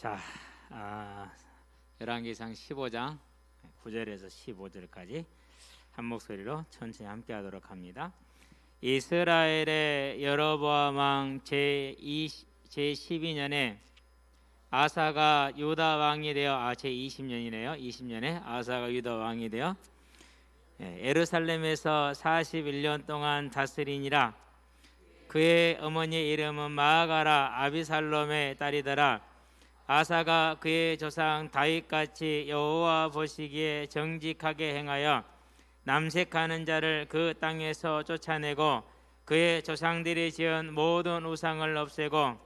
자, 열왕기상 15장 9절에서 15절까지 한 목소리로 천천히 함께하도록 합니다. 이스라엘의 여로보암 왕 제12년에 아사가 유다 왕이 되어 제20년이네요. 20년에 아사가 유다 왕이 되어 예루살렘에서 41년 동안 다스리니라. 그의 어머니의 이름은 마아가라 아비살롬의 딸이더라. 아사가 그의 조상 다윗같이 여호와 보시기에 정직하게 행하여 남색하는 자를 그 땅에서 쫓아내고 그의 조상들이 지은 모든 우상을 없애고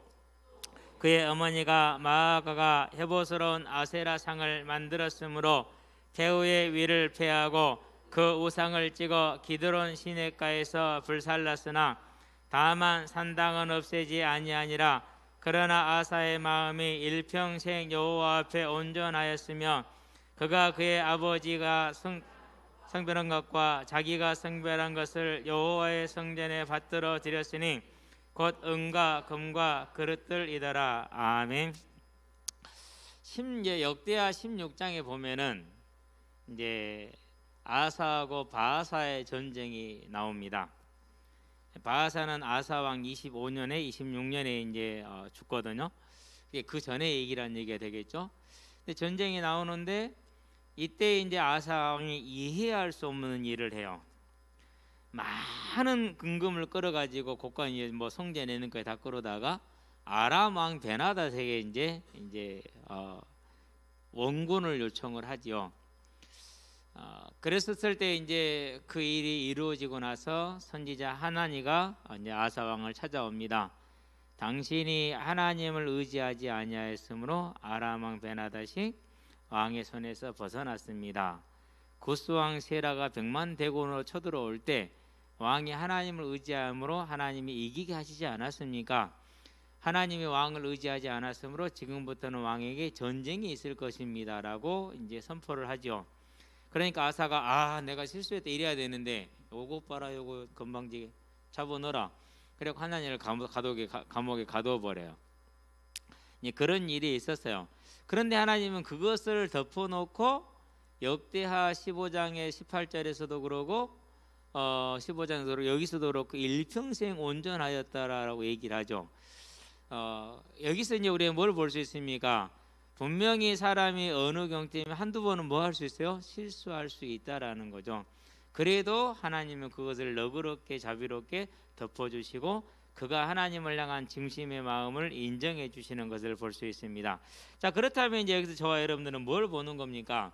그의 어머니가 마아가가 해보스러운 아세라 상을 만들었으므로 태우의 위를 폐하고 그 우상을 찍어 기드론 시냇가에서 불살랐으나 다만 산당은 없애지 아니하니라. 그러나 아사의 마음이 일평생 여호와 앞에 온전하였으며 그가 그의 아버지가 성별한 것과 자기가 성별한 것을 여호와의 성전에 받들어 드렸으니 곧 은과 금과 그릇들이더라. 아멘. 역대하 16장에 보면은 이제 아사하고 바아사의 전쟁이 나옵니다. 바아사는 아사 왕 25년에 26년에 이제 죽거든요. 그 전에 얘기란 얘기가 되겠죠. 근데 전쟁이 나오는데 이때 이제 아사 왕이 이해할 수 없는 일을 해요. 많은 금금을 끌어가지고 곳간 뭐 성제 내는 거에 다 끌어다가 아람 왕 베나닷에게 이제 원군을 요청을 하지요. 그랬었을 때 이제 그 일이 이루어지고 나서 선지자 하나니가 이제 아사 왕을 찾아옵니다. 당신이 하나님을 의지하지 아니하였으므로 아람 왕 베나닷이 왕의 손에서 벗어났습니다. 구스 왕 세라가 100만 대군으로 쳐들어올 때 왕이 하나님을 의지함으로 하나님이 이기게 하시지 않았습니까? 하나님이 왕을 의지하지 않았으므로 지금부터는 왕에게 전쟁이 있을 것입니다라고 이제 선포를 하죠. 그러니까 아사가 내가 실수했다 이래야 되는데 요거 봐라 요거 건방지게 잡아넣어라. 그리고 하나님을 감옥에 가둬버려요. 그런 일이 있었어요. 그런데 하나님은 그것을 덮어놓고 역대하 15장의 18절에서도 그러고 15장에서도 여기서도 그렇고 일평생 온전하였다라고 얘기를 하죠. 여기서 이제 우리가 뭘 볼 수 있습니까? 분명히 사람이 어느 경때면 한두 번은 뭐 할 수 있어요? 실수할 수 있다라는 거죠. 그래도 하나님은 그것을 너그럽게 자비롭게 덮어주시고 그가 하나님을 향한 진심의 마음을 인정해 주시는 것을 볼 수 있습니다. 자, 그렇다면 이제 여기서 저와 여러분들은 뭘 보는 겁니까?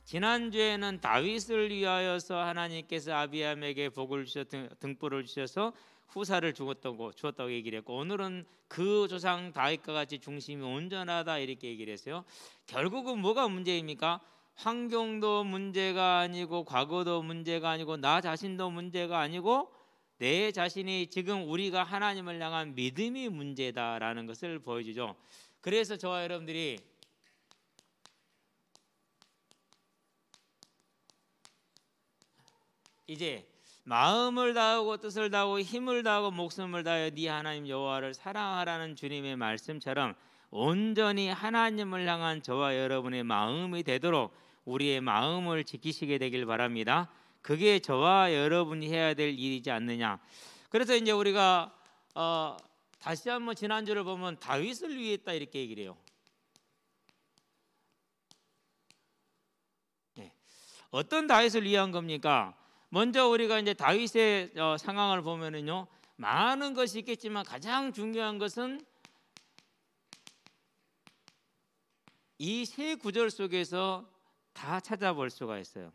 지난주에는 다윗을 위하여서 하나님께서 아비암에게 복을 주셔서 등불을 주셔서 후사를 주었다고 얘기를 했고, 오늘은 그 조상 다윗과 같이 중심이 온전하다 이렇게 얘기를 했어요. 결국은 뭐가 문제입니까? 환경도 문제가 아니고 과거도 문제가 아니고 나 자신도 문제가 아니고 내 자신이 지금 우리가 하나님을 향한 믿음이 문제다라는 것을 보여주죠. 그래서 저와 여러분들이 이제 마음을 다하고 뜻을 다하고 힘을 다하고 목숨을 다하여 네 하나님 여호와를 사랑하라는 주님의 말씀처럼 온전히 하나님을 향한 저와 여러분의 마음이 되도록 우리의 마음을 지키시게 되길 바랍니다. 그게 저와 여러분이 해야 될 일이지 않느냐. 그래서 이제 우리가 다시 한번 지난주를 보면 다윗을 위했다 이렇게 얘기를 해요. 어떤 다윗을 위한 겁니까? 먼저 우리가 이제 다윗의 상황을 보면은요, 많은 것이 있겠지만 가장 중요한 것은 이 세 구절 속에서 다 찾아볼 수가 있어요.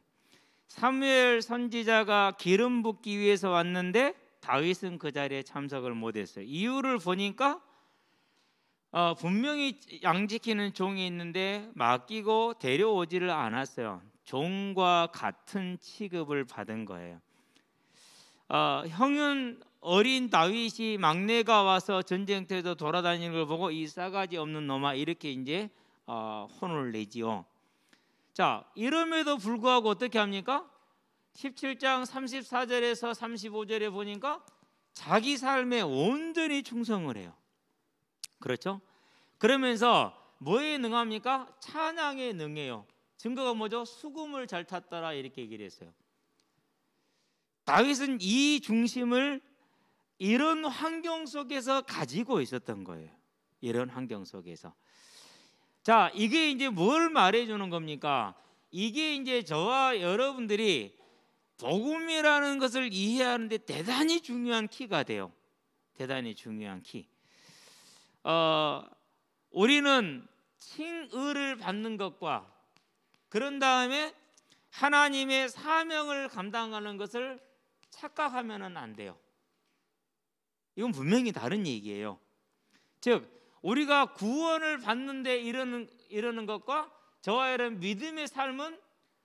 사무엘 선지자가 기름 붓기 위해서 왔는데 다윗은 그 자리에 참석을 못했어요. 이유를 보니까 분명히 양 지키는 종이 있는데 맡기고 데려오지를 않았어요. 종과 같은 취급을 받은 거예요. 형은 어린 다윗이 막내가 와서 전쟁터에서 돌아다니는 걸 보고 이 싸가지 없는 놈아 이렇게 이제 혼을 내지요. 자, 이름에도 불구하고 어떻게 합니까? 17장 34절에서 35절에 보니까 자기 삶에 온전히 충성을 해요. 그렇죠? 그러면서 뭐에 능합니까? 찬양에 능해요. 증거가 뭐죠? 수금을 잘 탔더라 이렇게 얘기를 했어요. 다윗은 이 중심을 이런 환경 속에서 가지고 있었던 거예요. 이런 환경 속에서. 자, 이게 이제 뭘 말해주는 겁니까? 이게 이제 저와 여러분들이 복음이라는 것을 이해하는데 대단히 중요한 키가 돼요. 대단히 중요한 키. 우리는 칭의를 받는 것과 그런 다음에 하나님의 사명을 감당하는 것을 착각하면 안 돼요. 이건 분명히 다른 얘기예요. 즉 우리가 구원을 받는데 이러는 것과 저와 여러분 믿음의 삶은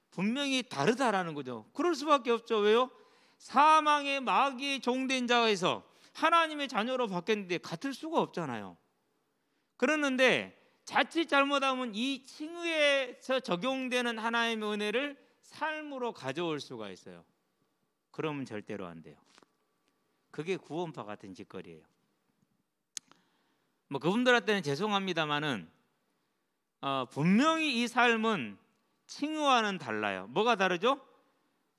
분명히 다르다라는 거죠. 그럴 수밖에 없죠. 왜요? 사망의 마귀의 종된 자에서 하나님의 자녀로 바뀌었는데 같을 수가 없잖아요. 그러는데 자칫 잘못하면 이 칭의에서 적용되는 하나님의 은혜를 삶으로 가져올 수가 있어요. 그러면 절대로 안 돼요. 그게 구원파 같은 짓거리예요. 뭐 그분들한테는 죄송합니다만은 분명히 이 삶은 칭의와는 달라요. 뭐가 다르죠?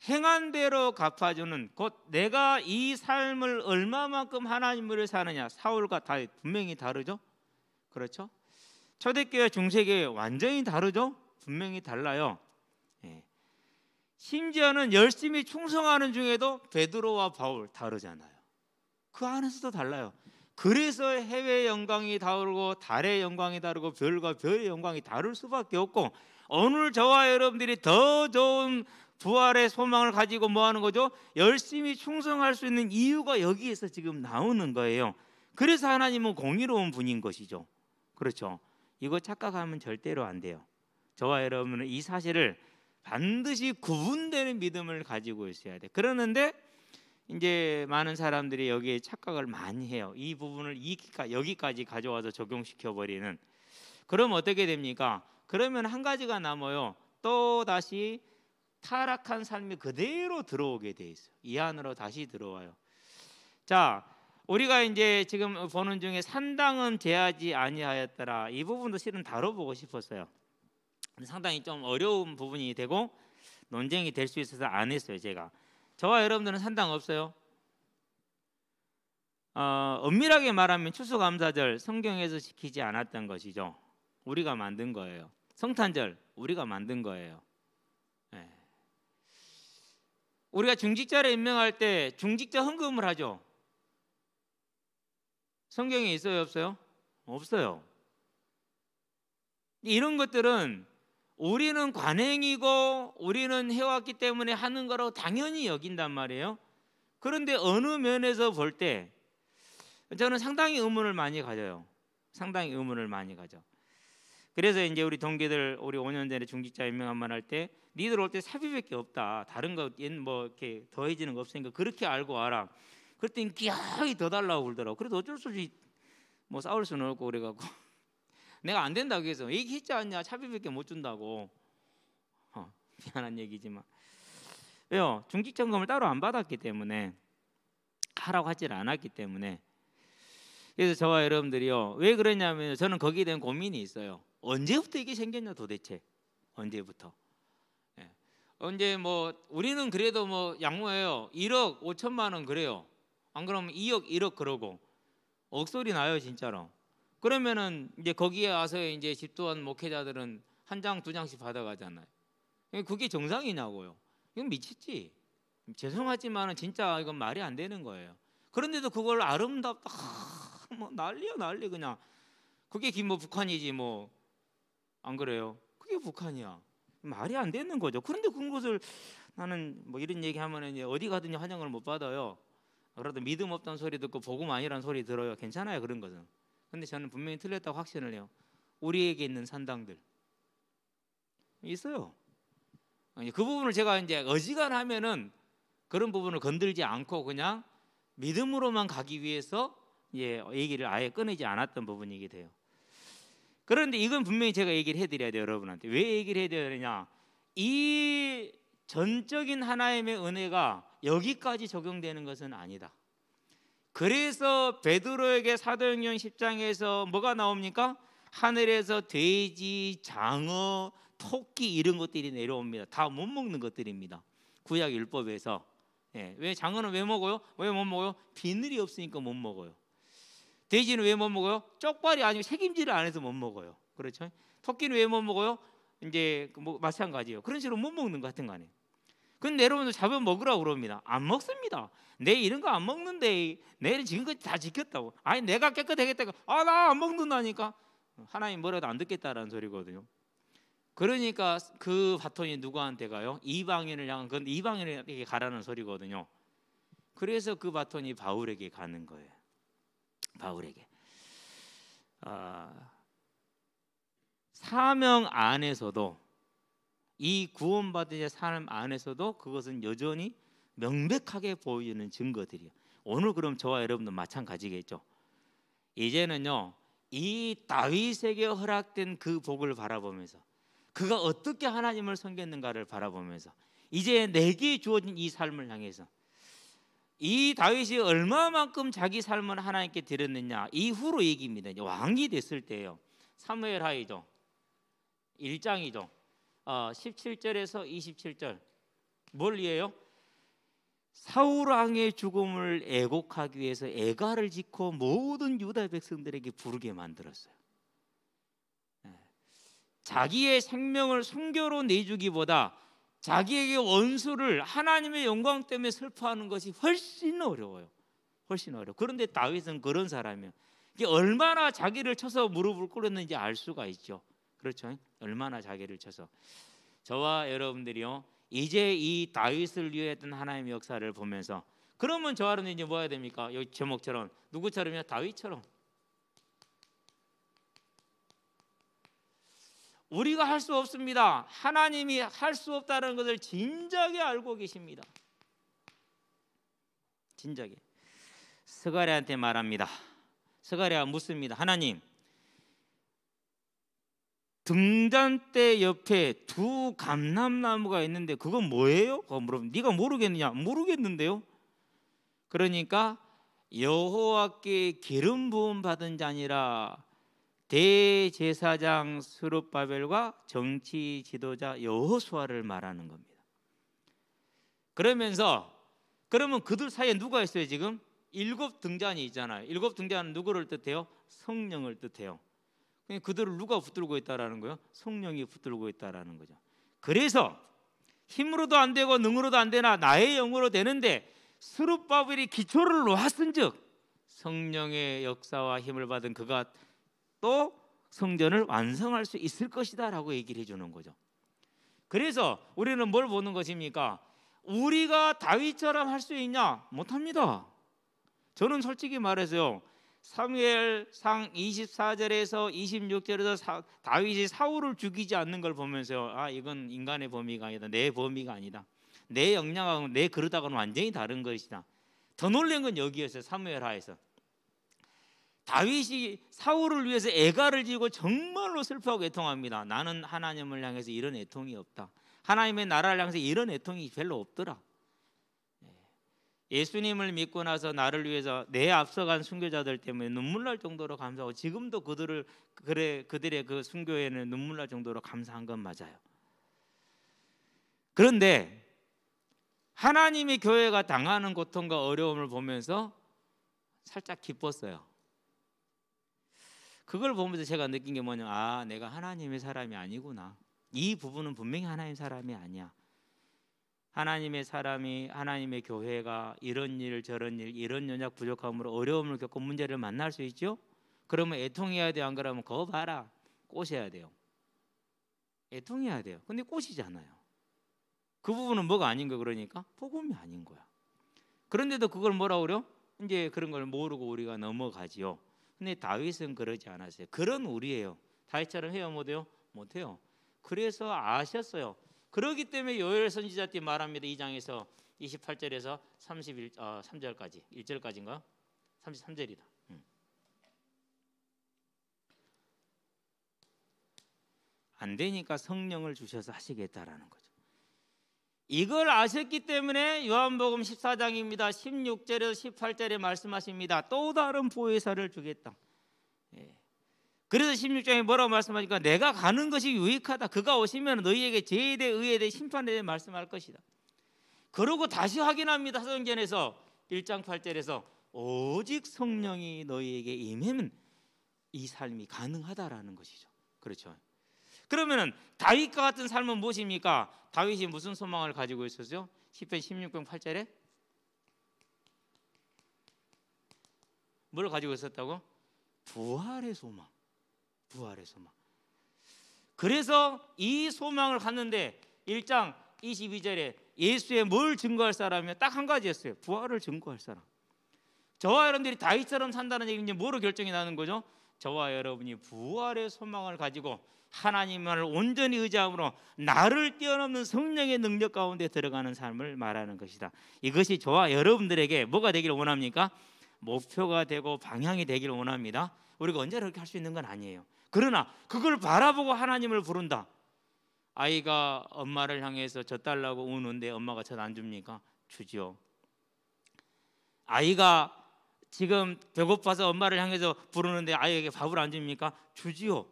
행한 대로 갚아주는, 곧 내가 이 삶을 얼마만큼 하나님을 사느냐, 사울과 다윗 분명히 다르죠? 그렇죠? 초대교회 중세교회 완전히 다르죠? 분명히 달라요. 예. 심지어는 열심히 충성하는 중에도 베드로와 바울 다르잖아요. 그 안에서도 달라요. 그래서 해외의 영광이 다르고 달의 영광이 다르고 별과 별의 영광이 다를 수밖에 없고, 오늘 저와 여러분들이 더 좋은 부활의 소망을 가지고 뭐 하는 거죠? 열심히 충성할 수 있는 이유가 여기에서 지금 나오는 거예요. 그래서 하나님은 공의로운 분인 것이죠. 그렇죠? 이거 착각하면 절대로 안 돼요. 저와 여러분은 이 사실을 반드시 구분되는 믿음을 가지고 있어야 돼. 그러는데 이제 많은 사람들이 여기에 착각을 많이 해요. 이 부분을 여기까지 가져와서 적용시켜 버리는. 그럼 어떻게 됩니까? 그러면 한 가지가 남아요. 또 다시 타락한 삶이 그대로 들어오게 돼 있어요. 이 안으로 다시 들어와요. 자, 우리가 이제 지금 보는 중에 산당은 제하지 아니하였더라, 이 부분도 실은 다뤄보고 싶었어요. 상당히 좀 어려운 부분이 되고 논쟁이 될 수 있어서 안 했어요. 제가. 저와 여러분들은 산당 없어요? 엄밀하게 말하면 추수감사절 성경에서 지키지 않았던 것이죠. 우리가 만든 거예요. 성탄절 우리가 만든 거예요. 네. 우리가 중직자를 임명할 때 중직자 헌금을 하죠. 성경에 있어요, 없어요? 없어요. 이런 것들은 우리는 관행이고 우리는 해왔기 때문에 하는 거라고 당연히 여긴단 말이에요. 그런데 어느 면에서 볼 때 저는 상당히 의문을 많이 가져요. 상당히 의문을 많이 가져. 그래서 이제 우리 동기들, 우리 5년 전에 중직자 임명 한 번 할 때 니들 올 때 사비밖에 없다, 다른 거 뭐 이렇게 더해지는 거 없으니까 그렇게 알고 와라. 그랬더니 기어이 더 달라고 그러더라고. 그래도 어쩔 수 없이 뭐 싸울 수는 없고 그래갖고 내가 안 된다고 해서 얘기했지 않냐, 차비밖에 못 준다고. 미안한 얘기지만 왜요? 중직점검을 따로 안 받았기 때문에, 하라고 하질 않았기 때문에. 그래서 저와 여러분들이요, 왜 그러냐면 저는 거기에 대한 고민이 있어요. 언제부터 이게 생겼냐 도대체. 언제부터. 예. 언제 뭐 우리는 그래도 뭐 양모해요. 1억 5천만 원 그래요. 안 그러면 2억 1억 그러고 억소리 나요 진짜로. 그러면은 이제 거기에 와서 이제 집도한 목회자들은 한 장 두 장씩 받아가잖아요. 그게 정상이냐고요. 이건 미쳤지. 죄송하지만은 진짜 이건 말이 안 되는 거예요. 그런데도 그걸 아름답다, 뭐 난리야 난리 그냥. 그게 뭐 북한이지 뭐. 안 그래요? 그게 북한이야. 말이 안 되는 거죠. 그런데 그것을 나는 뭐 이런 얘기하면은 어디 가든지 환영을 못 받아요. 그래도 믿음 없다는 소리 듣고 복음 아니라는 소리 들어요. 괜찮아요 그런 것은. 근데 저는 분명히 틀렸다고 확신을 해요. 우리에게 있는 산당들 있어요. 그 부분을 제가 이제 어지간하면은 그런 부분을 건들지 않고 그냥 믿음으로만 가기 위해서 얘기를 아예 꺼내지 않았던 부분이게 돼요. 그런데 이건 분명히 제가 얘기를 해드려야 돼요. 여러분한테. 왜 얘기를 해드려야 되냐, 이 전적인 하나님의 은혜가 여기까지 적용되는 것은 아니다. 그래서 베드로에게 사도행전 10장에서 뭐가 나옵니까? 하늘에서 돼지, 장어, 토끼 이런 것들이 내려옵니다. 다 못 먹는 것들입니다. 구약 율법에서. 왜 장어는 왜 먹어요? 왜 못 먹어요? 비늘이 없으니까 못 먹어요. 돼지는 왜 못 먹어요? 쪽발이 아니고 책임질을 안 해서 못 먹어요. 그렇죠? 토끼는 왜 못 먹어요? 이제 뭐 마찬가지예요. 그런 식으로 못 먹는 것 같은 거 아니에요. 근데 여러분들 잡아 먹으라고 그럽니다. 안 먹습니다. 내 이런 거 안 먹는데 내는 지금까지 다 지켰다고. 아니 내가 깨끗하겠다고. 아 나 안 먹는다니까. 하나님 뭐라도 안 듣겠다라는 소리거든요. 그러니까 그 바톤이 누구한테 가요? 이방인을 향한 건 이방인에게 가라는 소리거든요. 그래서 그 바톤이 바울에게 가는 거예요. 바울에게. 사명 안에서도 이 구원받은 삶 안에서도 그것은 여전히 명백하게 보이는 증거들이에요. 오늘 그럼 저와 여러분도 마찬가지겠죠. 이제는요 이 다윗에게 허락된 그 복을 바라보면서 그가 어떻게 하나님을 섬겼는가를 바라보면서 이제 내게 주어진 이 삶을 향해서 이 다윗이 얼마만큼 자기 삶을 하나님께 드렸느냐 이후로 얘기입니다. 이제 왕이 됐을 때예요. 사무엘하이죠 1장이죠 17절에서 27절 뭘 이해해요? 사울 왕의 죽음을 애곡하기 위해서 애가를 짓고 모든 유다 백성들에게 부르게 만들었어요. 자기의 생명을 순교로 내주기보다 자기에게 원수를 하나님의 영광 때문에 슬퍼하는 것이 훨씬 어려워요. 훨씬 어려워. 그런데 다윗은 그런 사람이에요. 이게 얼마나 자기를 쳐서 무릎을 꿇었는지 알 수가 있죠. 그렇죠? 얼마나 자기를 쳐서. 저와 여러분들이요 이제 이 다윗을 위했던 하나님의 역사를 보면서 그러면 저와 여러분 이제 뭐 해야 됩니까? 여기 제목처럼 누구처럼요? 다윗처럼. 우리가 할 수 없습니다. 하나님이 할 수 없다는 것을 진작에 알고 계십니다. 진작에. 스가랴한테 말합니다. 스가랴가 묻습니다. 하나님, 등잔대 옆에 두 감람나무가 있는데 그건 뭐예요? 물어보면 네가 모르겠느냐? 모르겠는데요. 그러니까 여호와께 기름 부음 받은 자니라 대제사장 스룹바벨과 정치 지도자 여호수아를 말하는 겁니다. 그러면 그들 사이에 누가 있어요? 지금 7 등잔이 있잖아요. 7 등잔은 누구를 뜻해요? 성령을 뜻해요. 그들을 누가 붙들고 있다라는 거예요? 성령이 붙들고 있다라는 거죠. 그래서 힘으로도 안 되고 능으로도 안 되나 나의 영으로 되는데 스룹바벨이 기초를 놓았은즉 성령의 역사와 힘을 받은 그가 또 성전을 완성할 수 있을 것이다라고 얘기를 해주는 거죠. 그래서 우리는 뭘 보는 것입니까? 우리가 다윗처럼 할 수 있냐? 못합니다. 저는 솔직히 말해서요 사무엘상 24절에서 26절에서 다윗이 사울을 죽이지 않는 걸 보면서 이건 인간의 범위가 아니다. 내 범위가 아니다. 내 역량하고 내 그릇하고는 완전히 다른 것이다. 더 놀란 건 여기였어요. 사무엘하에서 다윗이 사울을 위해서 애가를 지고 정말로 슬퍼하고 애통합니다. 나는 하나님을 향해서 이런 애통이 없다. 하나님의 나라를 향해서 이런 애통이 별로 없더라. 예수님을 믿고 나서 나를 위해서 내 앞서간 순교자들 때문에 눈물 날 정도로 감사하고 지금도 그들의 그 순교에는 눈물 날 정도로 감사한 건 맞아요. 그런데 하나님의 교회가 당하는 고통과 어려움을 보면서 살짝 기뻤어요. 그걸 보면서 제가 느낀 게 뭐냐, 내가 하나님의 사람이 아니구나. 이 부분은 분명히 하나님의 사람이 아니야. 하나님의 사람이 하나님의 교회가 이런 일 저런 일 이런 연약 부족함으로 어려움을 겪고 문제를 만날 수 있죠. 그러면 애통해야 돼요? 안 그러면 그거 봐라 꼬셔야 돼요. 애통해야 돼요. 근데 꼬시잖아요. 그 부분은 뭐가 아닌 거 그러니까 복음이 아닌 거야. 그런데도 그걸 뭐라고 그래요? 이제 그런 걸 모르고 우리가 넘어가지요. 근데 다윗은 그러지 않았어요. 그런 우리예요. 다윗처럼 해요 못해요? 못해요. 그래서 아셨어요. 그렇기 때문에 요엘 선지자 때 말합니다. 2장에서 28절에서 3절까지 1절까지인가? 33절이다. 안 되니까 성령을 주셔서 하시겠다라는 거죠. 이걸 아셨기 때문에 요한복음 14장입니다. 16절에서 18절에 말씀하십니다. 또 다른 보혜사를 주겠다. 그래서 16장에 뭐라고 말씀하니까 내가 가는 것이 유익하다. 그가 오시면 너희에게 죄에 대해 의에 대해 심판에 대해 말씀할 것이다. 그러고 다시 확인합니다. 사도행전에서 1장 8절에서 오직 성령이 너희에게 임하면 이 삶이 가능하다라는 것이죠. 그렇죠. 그러면은 다윗과 같은 삶은 무엇입니까? 다윗이 무슨 소망을 가지고 있었죠? 시편 16편 8절에 뭘 가지고 있었다고? 부활의 소망. 부활의 소망. 그래서 이 소망을 갖는데 1장 22절에 예수의 뭘 증거할 사람이요? 딱 한 가지였어요. 부활을 증거할 사람. 저와 여러분들이 다윗처럼 산다는 얘기는 이제 뭐로 결정이 나는 거죠? 저와 여러분이 부활의 소망을 가지고 하나님을 온전히 의지함으로 나를 뛰어넘는 성령의 능력 가운데 들어가는 삶을 말하는 것이다. 이것이 저와 여러분들에게 뭐가 되기를 원합니까? 목표가 되고 방향이 되기를 원합니다. 우리가 언제 그렇게 할 수 있는 건 아니에요. 그러나 그걸 바라보고 하나님을 부른다. 아이가 엄마를 향해서 젖 달라고 우는데 엄마가 젖 안 줍니까? 주지요. 아이가 지금 배고파서 엄마를 향해서 부르는데 아이에게 밥을 안 줍니까? 주지요.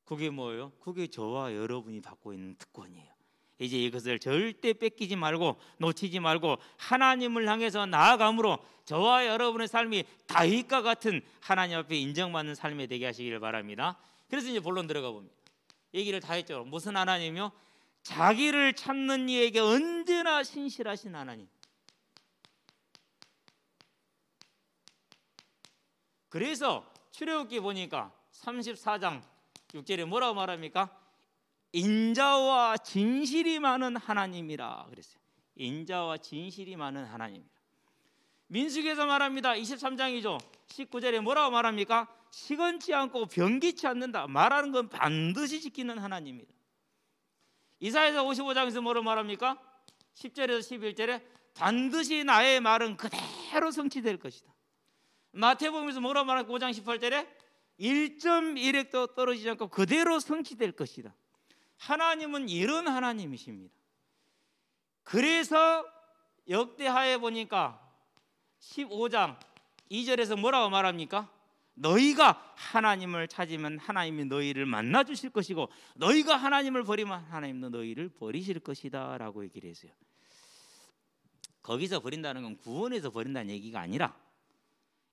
그게 뭐예요? 그게 저와 여러분이 받고 있는 특권이에요. 이제 이것을 절대 뺏기지 말고 놓치지 말고 하나님을 향해서 나아감으로 저와 여러분의 삶이 다윗과 같은 하나님 앞에 인정받는 삶이 되게 하시기를 바랍니다. 그래서 이제 본론 들어가 봅니다. 얘기를 다 했죠. 무슨 하나님이요? 자기를 찾는 이에게 언제나 신실하신 하나님. 그래서 출애굽기 보니까 34장 6절에 뭐라고 말합니까? 인자와 진실이 많은 하나님이라 그랬어요. 인자와 진실이 많은 하나님이라. 민수기에서 말합니다. 23장이죠. 19절에 뭐라고 말합니까? 시건치 않고 변기치 않는다. 말하는 건 반드시 지키는 하나님이다. 이사야서 55장에서 뭐라고 말합니까? 10절에서 11절에 반드시 나의 말은 그대로 성취될 것이다. 마태복음에서 뭐라고 말합니까? 5장 18절에 1.1획도 떨어지지 않고 그대로 성취될 것이다. 하나님은 이런 하나님이십니다. 그래서 역대하에 보니까 15장 2절에서 뭐라고 말합니까? 너희가 하나님을 찾으면 하나님이 너희를 만나 주실 것이고 너희가 하나님을 버리면 하나님도 너희를 버리실 것이다 라고 얘기를 했어요. 거기서 버린다는 건 구원에서 버린다는 얘기가 아니라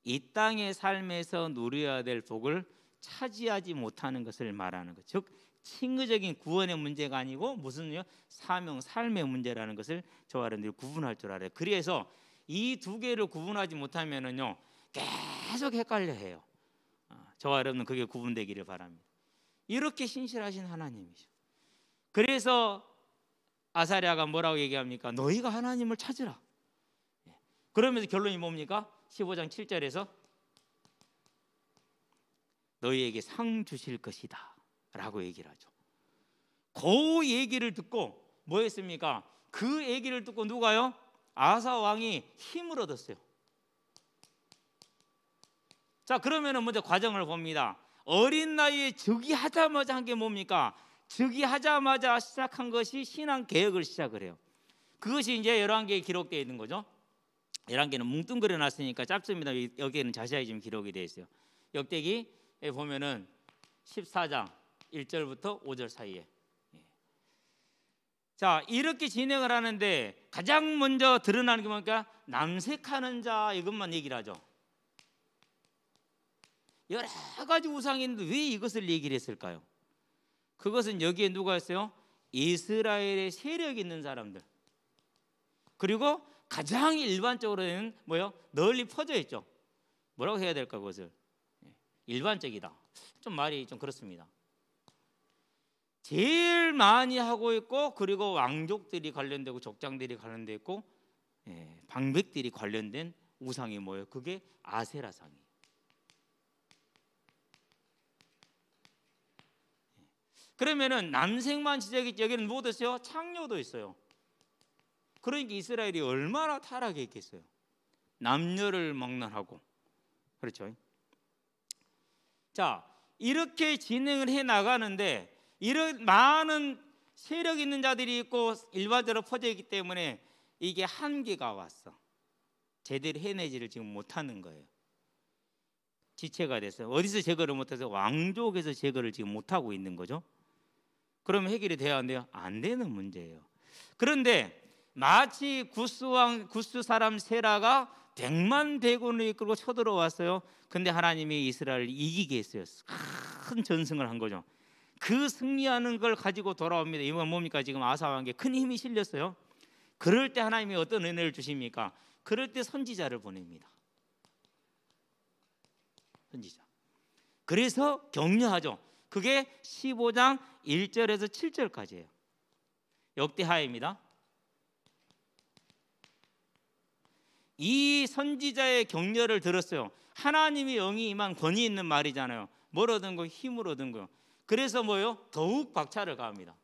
이 땅의 삶에서 누려야 될 복을 차지하지 못하는 것을 말하는 것. 즉 칭의적인 구원의 문제가 아니고 무슨요? 사명, 삶의 문제라는 것을 저와 여러분들이 구분할 줄 알아요. 그래서 이 두 개를 구분하지 못하면은요 계속 헷갈려 해요. 저와 여러분은 그게 구분되기를 바랍니다. 이렇게 신실하신 하나님이죠. 그래서 아사랴가 뭐라고 얘기합니까? 너희가 하나님을 찾으라. 그러면서 결론이 뭡니까? 15장 7절에서 너희에게 상 주실 것이다 라고 얘기를 하죠. 그 얘기를 듣고 뭐 했습니까? 그 얘기를 듣고 누가요? 아사 왕이 힘을 얻었어요. 자, 그러면은 먼저 과정을 봅니다. 어린 나이에 즉위하자마자 한 게 뭡니까? 즉위하자마자 시작한 것이 신앙 개혁을 시작을 해요. 그것이 이제 11개에 기록되어 있는 거죠. 11개는 뭉뚱그려 놨으니까 짧습니다. 여기에는 자세하게 좀 기록이 되어 있어요. 역대기에 보면은 14장 1절부터 5절 사이에. 자, 이렇게 진행을 하는데 가장 먼저 드러나는 게 뭡니까? 남색하는 자 이것만 얘기를 하죠. 여러 가지 우상이 있는데 왜 이것을 얘기를 했을까요? 그것은 여기에 누가 있어요? 이스라엘의 세력 있는 사람들. 그리고 가장 일반적으로는 뭐요? 널리 퍼져 있죠. 뭐라고 해야 될까 그것을? 일반적이다. 좀 말이 좀 그렇습니다. 제일 많이 하고 있고 그리고 왕족들이 관련되고 족장들이 관련되어 있고 방백들이 관련된 우상이 뭐예요? 그게 아세라상이에요. 그러면은 남색만 지적이 여기는 뭐도 있어요? 창녀도 있어요. 그러니까 이스라엘이 얼마나 타락했겠어요. 남녀를 막론하고. 그렇죠. 자, 이렇게 진행을 해 나가는데 이런 많은 세력 있는 자들이 있고 일반적으로 퍼져 있기 때문에 이게 한계가 왔어. 제대로 해내지를 지금 못하는 거예요. 지체가 됐어요. 어디서 제거를 못해서 왕족에서 제거를 지금 못하고 있는 거죠. 그러면 해결이 돼야 안 돼요? 안 되는 문제예요. 그런데 마치 구스 사람 세라가 100만 대군을 이끌고 쳐들어왔어요. 근데 하나님이 이스라엘을 이기게 했어요. 큰 전승을 한 거죠. 그 승리하는 걸 가지고 돌아옵니다. 이건 뭡니까? 지금 아사 왕에게 큰 힘이 실렸어요. 그럴 때 하나님이 어떤 은혜를 주십니까? 그럴 때 선지자를 보냅니다. 선지자. 그래서 격려하죠. 그게 15장 1절에서 7절까지예요. 역대하입니다. 이 선지자의 격려를 들었어요. 하나님이 영이 임한 권위 있는 말이잖아요. 뭘 얻은 거? 힘을 얻은 거. 그래서 뭐요? 더욱 박차를 가합니다.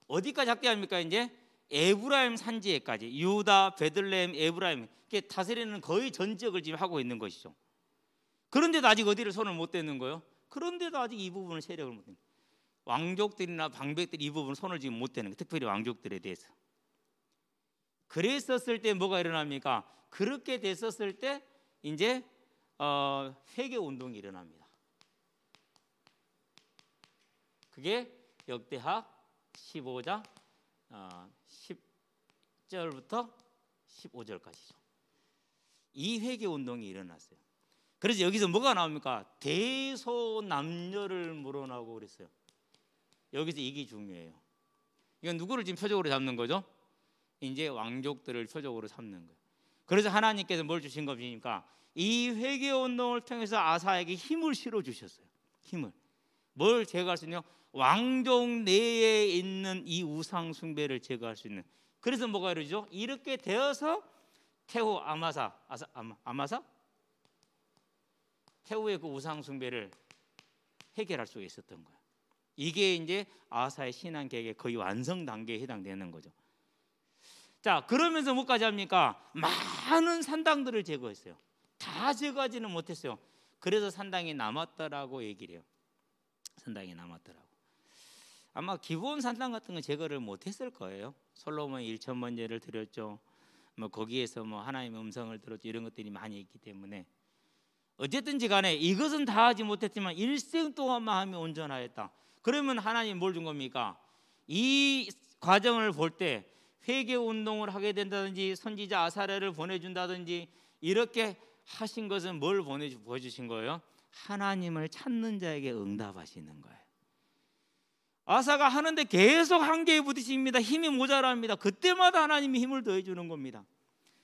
어디까지 확대합니까? 이제 에브라임 산지에까지, 유다, 베들레헴, 에브라임, 이렇게 다스리는 거의 전 지역을 지금 하고 있는 것이죠. 그런데도 아직 어디를 손을 못 대는 거예요? 그런데도 아직 이 부분을 세력을 못 대는 거예요. 왕족들이나 방백들이 이 부분을 손을 지금 못 대는 거예요. 특별히 왕족들에 대해서. 그랬었을 때 뭐가 일어납니까? 그렇게 됐었을 때 이제 회개 운동이 일어납니다. 그게 역대하 15장 10절부터 15절까지죠. 이 회개 운동이 일어났어요. 그래서 여기서 뭐가 나옵니까? 대소남녀를 물어나오고 그랬어요. 여기서 이게 중요해요. 이건 누구를 지금 표적으로 잡는 거죠? 이제 왕족들을 표적으로 삼는 거예요. 그래서 하나님께서 뭘 주신 겁니까? 이 회개 운동을 통해서 아사에게 힘을 실어 주셨어요. 힘을. 뭘 제거할 수 있냐? 왕족 내에 있는 이 우상 숭배를 제거할 수 있는. 그래서 뭐가 이러죠? 이렇게 되어서 태후 아마사 태후의 그 우상 숭배를 해결할 수가 있었던 거예요. 이게 이제 아사의 신앙 계획의 거의 완성 단계에 해당되는 거죠. 자, 그러면서 뭐까지 합니까? 많은 산당들을 제거했어요. 다 제거하지는 못했어요. 그래서 산당이 남았다라고 얘기를 해요. 산당이 남았더라고. 아마 기본 산당 같은 건 제거를 못했을 거예요. 솔로몬이 1천번제를 드렸죠. 뭐 거기에서 뭐 하나님의 음성을 들었죠. 이런 것들이 많이 있기 때문에 어쨌든지 간에 이것은 다 하지 못했지만 일생 동안만 하면 온전하였다. 그러면 하나님 뭘 준 겁니까? 이 과정을 볼 때 회개 운동을 하게 된다든지 선지자 아사랴를 보내준다든지 이렇게 하신 것은 뭘 보여주신 거예요? 하나님을 찾는 자에게 응답하시는 거예요. 아사가 하는데 계속 한계에 부딪힙니다. 힘이 모자랍니다. 그때마다 하나님이 힘을 더해주는 겁니다.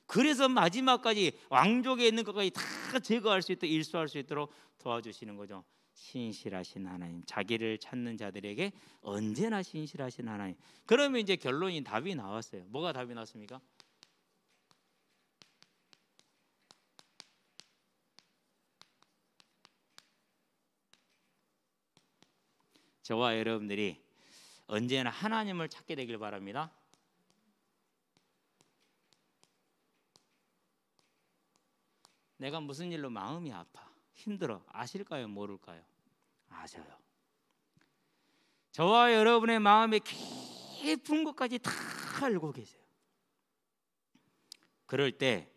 그래서 마지막까지 왕족에 있는 것까지 다 제거할 수 있도록 일수할 수 있도록 도와주시는 거죠. 신실하신 하나님, 자기를 찾는 자들에게 언제나 신실하신 하나님. 그러면 이제 결론이 답이 나왔어요. 뭐가 답이 났습니까? 저와 여러분들이 언제나 하나님을 찾게 되길 바랍니다. 내가 무슨 일로 마음이 아파, 힘들어, 아실까요? 모를까요? 아셔요. 저와 여러분의 마음의 깊은 것까지 다 알고 계세요. 그럴 때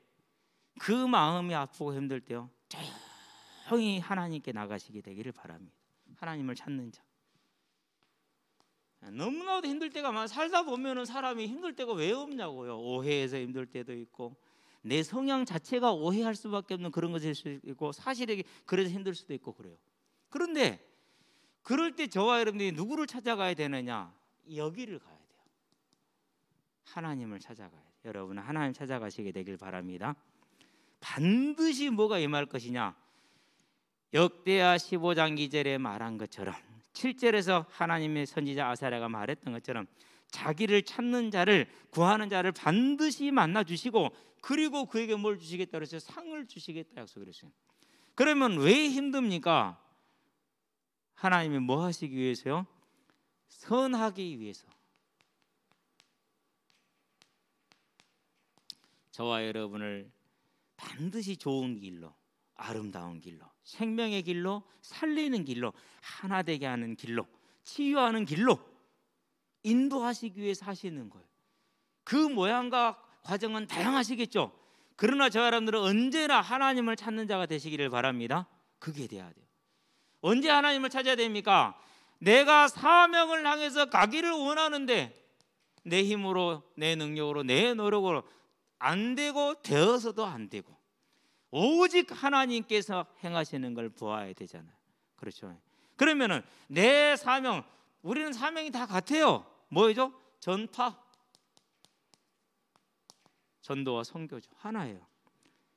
그 마음이 아프고 힘들 때요, 조용히 하나님께 나가시게 되기를 바랍니다. 하나님을 찾는 자. 너무나도 힘들 때가 많아. 살다 보면은 사람이 힘들 때가 왜 없냐고요. 오해해서 힘들 때도 있고, 내 성향 자체가 오해할 수밖에 없는 그런 것일 수도 있고, 사실에 그래서 힘들 수도 있고 그래요. 그런데 그럴 때 저와 여러분들이 누구를 찾아가야 되느냐? 여기를 가야 돼요. 하나님을 찾아가야 돼요. 여러분은 하나님 찾아가시게 되길 바랍니다. 반드시 뭐가 임할 것이냐? 역대하 15장 2절에 말한 것처럼, 7절에서 하나님의 선지자 아사랴가 말했던 것처럼 자기를 찾는 자를, 구하는 자를 반드시 만나 주시고, 그리고 그에게 뭘 주시겠다 그랬어요? 상을 주시겠다 약속을 했어요. 그러면 왜 힘듭니까? 하나님이 뭐 하시기 위해서요? 선하기 위해서. 저와 여러분을 반드시 좋은 길로, 아름다운 길로, 생명의 길로, 살리는 길로, 하나 되게 하는 길로, 치유하는 길로 인도하시기 위해서 하시는 거예요. 그 모양과 과정은 다양하시겠죠. 그러나 저 여러분들은 언제나 하나님을 찾는 자가 되시기를 바랍니다. 그게 돼야 돼요. 언제 하나님을 찾아야 됩니까? 내가 사명을 향해서 가기를 원하는데 내 힘으로, 내 능력으로, 내 노력으로 안 되고 되어서도 안 되고 오직 하나님께서 행하시는 걸 보아야 되잖아요. 그렇죠? 그러면은 내 사명, 우리는 사명이 다 같아요. 뭐죠? 전파, 전도와 선교죠. 하나예요.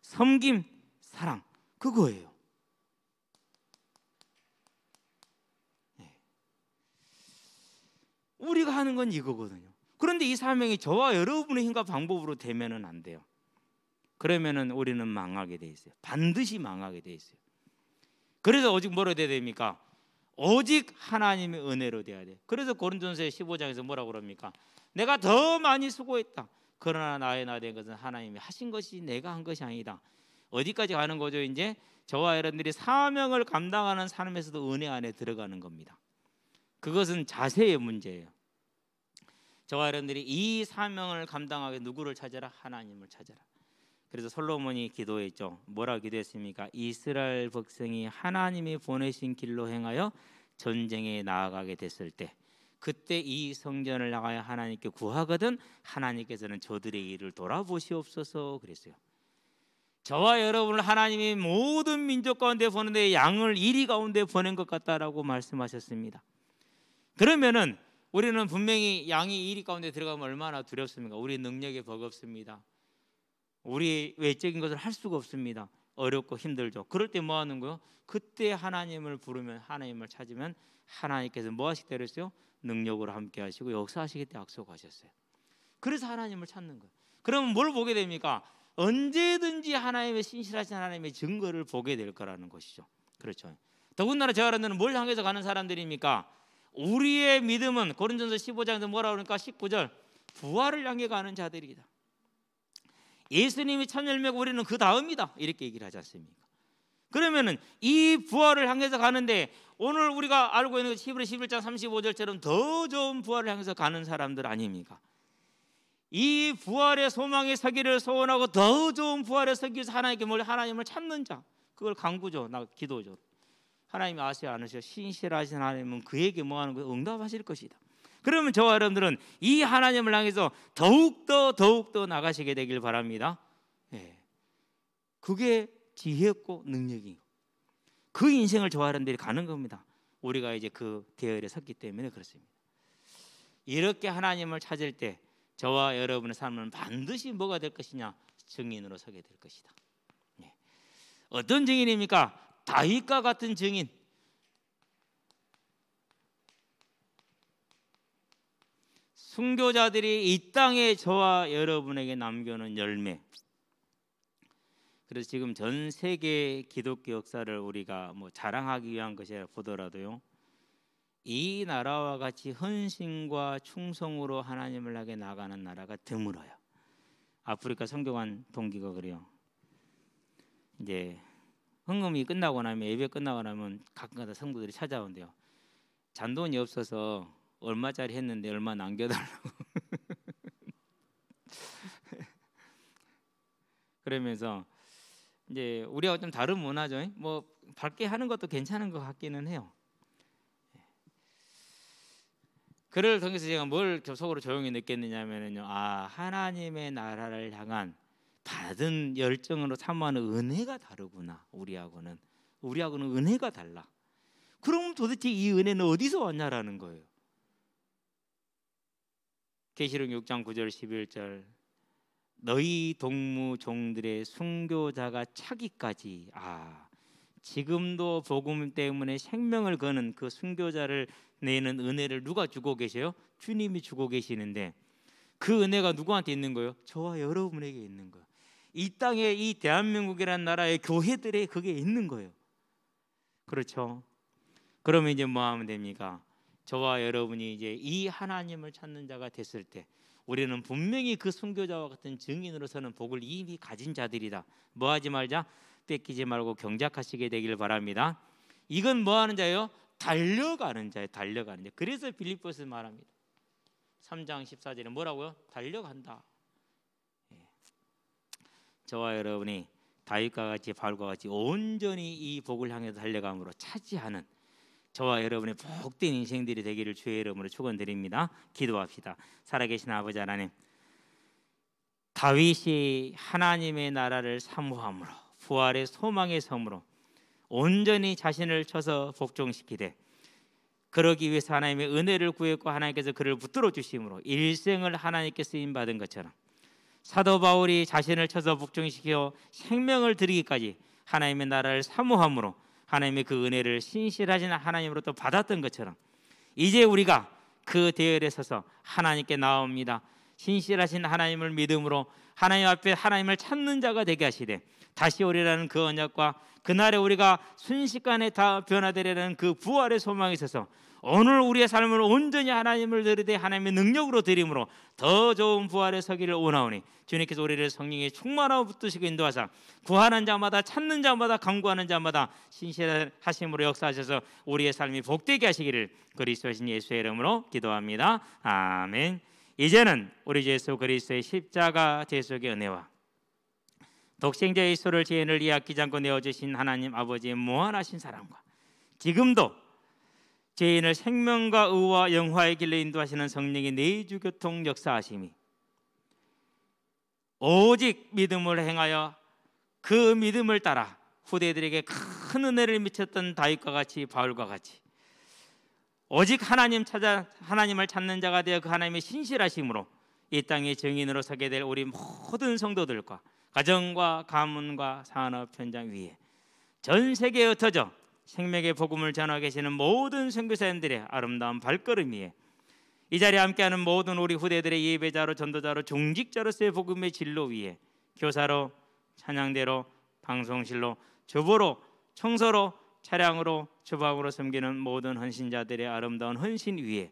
섬김, 사랑, 그거예요. 우리가 하는 건 이거거든요. 그런데 이 사명이 저와 여러분의 힘과 방법으로 되면은 안 돼요. 그러면은 우리는 망하게 돼 있어요. 반드시 망하게 돼 있어요. 그래서 오직 뭐로 돼야 됩니까? 오직 하나님의 은혜로 돼야 돼. 그래서 고린도전서 15장에서 뭐라고 그럽니까? 내가 더 많이 수고했다. 그러나 나의 나 된 것은 하나님이 하신 것이 내가 한 것이 아니다. 어디까지 가는 거죠? 이제 저와 여러분들이 사명을 감당하는 삶에서도 은혜 안에 들어가는 겁니다. 그것은 자세의 문제예요. 저와 여러분들이 이 사명을 감당하게 누구를 찾아라? 하나님을 찾아라. 그래서 솔로몬이 기도했죠. 뭐라 기도했습니까? 이스라엘 백성이 하나님이 보내신 길로 행하여 전쟁에 나아가게 됐을 때, 그때 이 성전을 나가야 하나님께 구하거든 하나님께서는 저들의 일을 돌아보시옵소서 그랬어요. 저와 여러분을 하나님이 모든 민족 가운데 보는데 양을 이리 가운데 보낸 것 같다라고 말씀하셨습니다. 그러면은 우리는 분명히 양이 이리 가운데 들어가면 얼마나 두렵습니까? 우리 능력에 버겁습니다. 우리 외적인 것을 할 수가 없습니다. 어렵고 힘들죠. 그럴 때 뭐 하는 거요? 그때 하나님을 부르면, 하나님을 찾으면 하나님께서 뭐 하시겠다 그랬어요? 능력으로 함께 하시고 역사하시겠다 약속하셨어요. 그래서 하나님을 찾는 거예요. 그러면 뭘 보게 됩니까? 언제든지 하나님의 신실하신 하나님의 증거를 보게 될 거라는 것이죠. 그렇죠. 더군다나 저와 여러분들은 뭘 향해서 가는 사람들입니까? 우리의 믿음은 고린도전서 15장에서 뭐라고 그러니까 19절 부활을 향해 가는 자들이다. 예수님이 첫 열매고 우리는 그 다음이다 이렇게 얘기를 하지 않습니까? 그러면은 이 부활을 향해서 가는데 오늘 우리가 알고 있는 히브리 11장 35절처럼 더 좋은 부활을 향해서 가는 사람들 아닙니까? 이 부활의 소망의 서기를 소원하고 더 좋은 부활의 서기 위해서 하나님을 찾는 자, 그걸 간구죠. 나 기도죠. 하나님이 아시지 않으셔 신실하신 하나님은 그에게 뭐 하는 거예요? 응답하실 것이다. 그러면 저와 여러분들은 이 하나님을 향해서 더욱더 나가시게 되길 바랍니다. 예. 그게 지혜였고 능력이고 그 인생을 저와 여러분들이 가는 겁니다. 우리가 이제 그 대열에 섰기 때문에 그렇습니다. 이렇게 하나님을 찾을 때 저와 여러분의 삶은 반드시 뭐가 될 것이냐? 증인으로 서게 될 것이다. 예. 어떤 증인입니까? 다윗과 같은 증인. 순교자들이 이 땅에 저와 여러분에게 남겨놓은 열매. 그래서 지금 전 세계 기독교 역사를 우리가 뭐 자랑하기 위한 것이라 보더라도요, 이 나라와 같이 헌신과 충성으로 하나님을 향해 나가는 나라가 드물어요. 아프리카 선교관 동기가 그래요. 이제 헌금이 끝나고 나면, 예배 끝나고 나면 가끔가다 성도들이 찾아온대요. 잔돈이 없어서 얼마짜리 했는데 얼마 남겨달라고. 그러면서 이제 우리하고 좀 다른 문화죠. 뭐 밝게 하는 것도 괜찮은 것 같기는 해요. 그를 통해서 제가 뭘 속으로 조용히 느꼈느냐면요, 하나님의 나라를 향한 받은 열정으로 사모하는 은혜가 다르구나. 우리하고는 은혜가 달라. 그럼 도대체 이 은혜는 어디서 왔냐라는 거예요. 계시록 6장 9절 11절 너희 동무 종들의 순교자가 차기까지, 지금도 복음 때문에 생명을 거는 그 순교자를 내는 은혜를 누가 주고 계세요? 주님이 주고 계시는데 그 은혜가 누구한테 있는 거예요? 저와 여러분에게 있는 거예요. 이 땅에, 이 대한민국이라는 나라의 교회들에 그게 있는 거예요. 그렇죠? 그러면 이제 뭐 하면 됩니까? 저와 여러분이 이제 이 하나님을 찾는 자가 됐을 때 우리는 분명히 그 순교자와 같은 증인으로서는 복을 이미 가진 자들이다. 뭐 하지 말자? 뺏기지 말고 경작하시게 되길 바랍니다. 이건 뭐 하는 자예요? 달려가는 자예요. 달려가는 자. 그래서 빌립보서 말합니다. 3장 14절에 뭐라고요? 달려간다. 저와 여러분이 다윗과 같이 바울과 같이 온전히 이 복을 향해서 달려감으로 차지하는 저와 여러분의 복된 인생들이 되기를 주의 이름으로 축원드립니다. 기도합시다. 살아계신 아버지 하나님, 다윗이 하나님의 나라를 사모함으로 부활의 소망의 섬으로 온전히 자신을 쳐서 복종시키되 그러기 위해서 하나님의 은혜를 구했고 하나님께서 그를 붙들어 주심으로 일생을 하나님께 쓰임 받은 것처럼 사도 바울이 자신을 쳐서 복종시켜 생명을 드리기까지 하나님의 나라를 사모함으로 하나님의 그 은혜를 신실하신 하나님으로부터 받았던 것처럼 이제 우리가 그 대열에 서서 하나님께 나옵니다. 신실하신 하나님을 믿음으로 하나님 앞에 하나님을 찾는 자가 되게 하시되 다시 오리라는 그 언약과 그날에 우리가 순식간에 다 변화되려는 그 부활의 소망에 있어서 오늘 우리의 삶을 온전히 하나님을 드리되 하나님의 능력으로 드림으로 더 좋은 부활에 서기를 원하오니 주님께서 우리를 성령의 충만하고 붙드시고 인도하사 구하는 자마다 찾는 자마다 간구하는 자마다 신실하심으로 역사하셔서 우리의 삶이 복되게 하시기를 그리스도의 예수의 이름으로 기도합니다. 아멘. 이제는 우리 주 예수 그리스도의 십자가 대속의 은혜와 독생자 예수를 죄인을 이해 아끼지 않고 내어주신 하나님 아버지의 무한하신 사랑과 지금도 죄인을 생명과 의와 영화의 길로 인도하시는 성령의 내주교통 역사하심이 오직 믿음을 행하여 그 믿음을 따라 후대들에게 큰 은혜를 미쳤던 다윗과 같이 바울과 같이 오직 하나님을 찾는 자가 되어 그 하나님의 신실하심으로 이 땅의 증인으로 서게 될 우리 모든 성도들과 가정과 가문과 산업 현장 위에 전 세계에 흩어져 생명의 복음을 전하고 계시는 모든 선교사님들의 아름다운 발걸음 위에 이 자리에 함께하는 모든 우리 후대들의 예배자로 전도자로 중직자로서의 복음의 진로 위에 교사로 찬양대로 방송실로 주보로 청소로 차량으로 주방으로 섬기는 모든 헌신자들의 아름다운 헌신 위에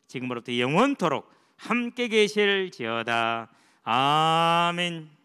지금으로부터 영원토록 함께 계실지어다. 아멘.